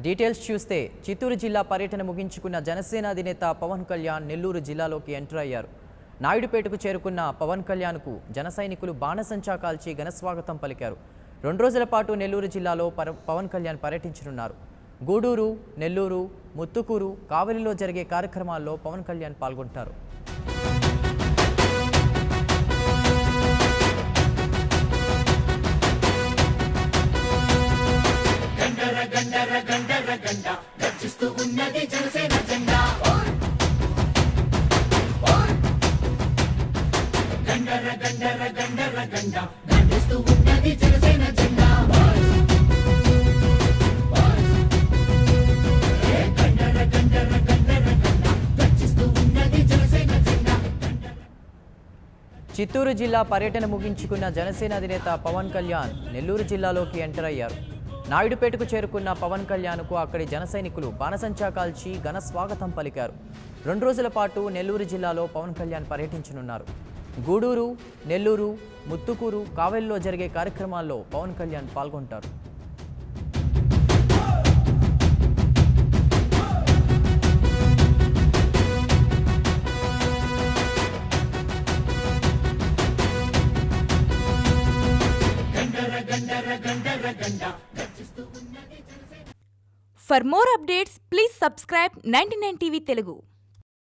Details చూస్తే చిత్తూరు జిల్లా పర్యటన ముగించుకున్న జనసేన అధినేత పవన్ కళ్యాణ్ నెల్లూరు జిల్లాలోకి ఎంటర్ అయ్యారు. నాయుడుపేటకు చేరుకున్న పవన్ కళ్యాణ్కు జన సైనికులు బాణసంచా కాల్చి ఘనస్వాగతం పలికారు. 2 రోజుల పాటు నెల్లూరు జిల్లాలో పవన్ కళ్యాణ్ పర్యటించనున్నారు. గూడూరు, నెల్లూరు, ముత్తుకూరు, కావలిలో జరిగే కార్యక్రమాల్లో పవన్ కళ్యాణ్ పాల్గొంటారు. చిత్తూరు జిల్లా పర్యటన ముగించుకున్న జనసేన అధినేత పవన్ కళ్యాణ్ నెల్లూరు జిల్లాలోకి ఎంటర్ అయ్యారు. నాయుడుపేటకు చేరుకున్న పవన్ కళ్యాణ్కు అక్కడి జన సైనికులు బాణసంచా కాల్చి ఘన స్వాగతం పలికారు. 2 రోజుల పాటు నెల్లూరు జిల్లాలో పవన్ కళ్యాణ్ పర్యటించనున్నారు. గూడూరు, నెల్లూరు, ముత్తుకూరు, కావలిలో జరిగే కార్యక్రమాల్లో పవన్ కళ్యాణ్ పాల్గొంటారు. For more updates, please subscribe 99 TV Telugu.